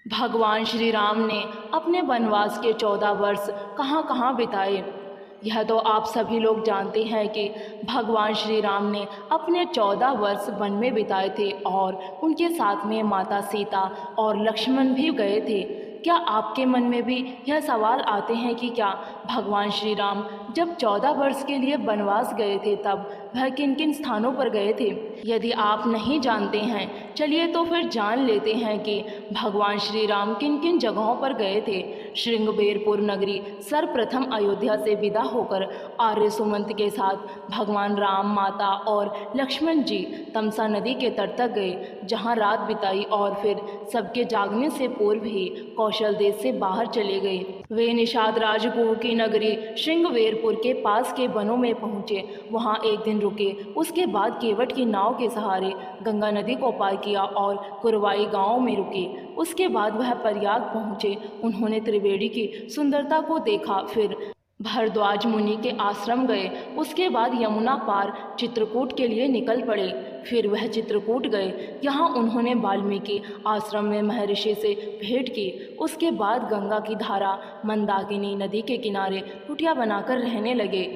भगवान श्री राम ने अपने वनवास के 14 वर्ष कहाँ कहाँ बिताए। यह तो आप सभी लोग जानते हैं कि भगवान श्री राम ने अपने 14 वर्ष वन में बिताए थे और उनके साथ में माता सीता और लक्ष्मण भी गए थे। क्या आपके मन में भी यह सवाल आते हैं कि क्या भगवान श्री राम जब 14 वर्ष के लिए वनवास गए थे तब वह किन किन स्थानों पर गए थे? यदि आप नहीं जानते हैं, चलिए तो फिर जान लेते हैं कि भगवान श्री राम किन किन जगहों पर गए थे। श्रृंगबेरपुर नगरी सर्वप्रथम अयोध्या से विदा होकर आर्य सुमंत के साथ भगवान राम, माता और लक्ष्मण जी तमसा नदी के तट तक गए, जहां रात बिताई और फिर सबके जागने से पूर्व ही कौशल देश से बाहर चले गए। वे निषाद राजगुह की नगरी श्रृंगबेरपुर के पास के वनों में पहुंचे, वहां एक दिन रुके। उसके बाद केवट की नाव के सहारे गंगा नदी को पार किया और कुरवाई गांव में रुके। उसके बाद वह प्रयाग पहुंचे। उन्होंने त्रिवेणी की सुंदरता को देखा, फिर भरद्वाज मुनि के आश्रम गए। उसके बाद यमुना पार चित्रकूट के लिए निकल पड़े। फिर वह चित्रकूट गए। यहाँ उन्होंने वाल्मीकि आश्रम में महर्षि से भेंट की। उसके बाद गंगा की धारा मंदाकिनी नदी के किनारे कुटिया बनाकर रहने लगे।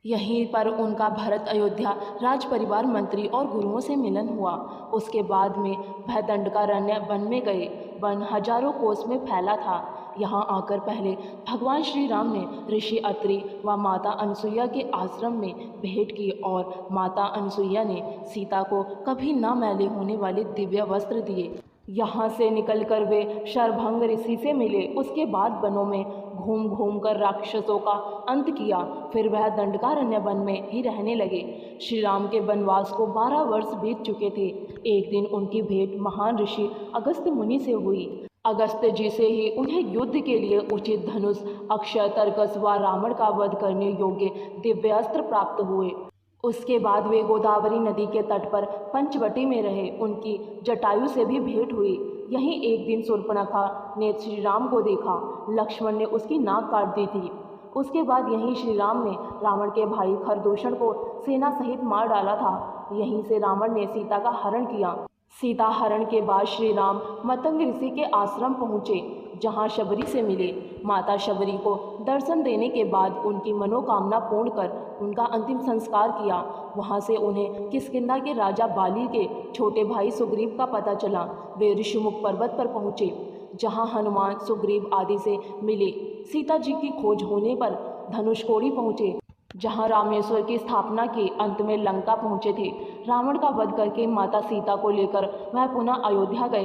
यहीं पर उनका भरत अयोध्या राज परिवार मंत्री और गुरुओं से मिलन हुआ। उसके बाद में वह दंडकारण्य वन में गए। वन हजारों कोस में फैला था। यहाँ आकर पहले भगवान श्री राम ने ऋषि अत्रि व माता अनसुईया के आश्रम में भेंट की और माता अनसुईया ने सीता को कभी न मैले होने वाले दिव्य वस्त्र दिए। यहाँ से निकलकर वे शरभंग ऋषि से मिले। उसके बाद वनों में घूम घूम कर राक्षसों का अंत किया। फिर वह दंडकारण्य वन में ही रहने लगे। श्री राम के वनवास को 12 वर्ष बीत चुके थे। एक दिन उनकी भेंट महान ऋषि अगस्त्य मुनि से हुई। अगस्त्य जी से ही उन्हें युद्ध के लिए उचित धनुष, अक्षय तर्कस व रावण का वध करने योग्य दिव्यास्त्र प्राप्त हुए। उसके बाद वे गोदावरी नदी के तट पर पंचवटी में रहे। उनकी जटायु से भी भेंट हुई। यहीं एक दिन शूर्पणखा ने श्री राम को देखा। लक्ष्मण ने उसकी नाक काट दी थी। उसके बाद यहीं श्री राम ने रावण के भाई खरदूषण को सेना सहित मार डाला था। यहीं से रावण ने सीता का हरण किया। सीता हरण के बाद श्री राम मतंग ऋषि के आश्रम पहुँचे, जहाँ शबरी से मिले। माता शबरी को दर्शन देने के बाद उनकी मनोकामना पूर्ण कर उनका अंतिम संस्कार किया। वहाँ से उन्हें किष्किंधा के राजा बाली के छोटे भाई सुग्रीव का पता चला। वे ऋषिमुख पर्वत पर पहुँचे, जहाँ हनुमान, सुग्रीव आदि से मिले। सीता जी की खोज होने पर धनुषकोडी पहुँचे, जहाँ रामेश्वर की स्थापना की। अंत में लंका पहुँचे थे। रावण का वध करके माता सीता को लेकर वह पुनः अयोध्या गए।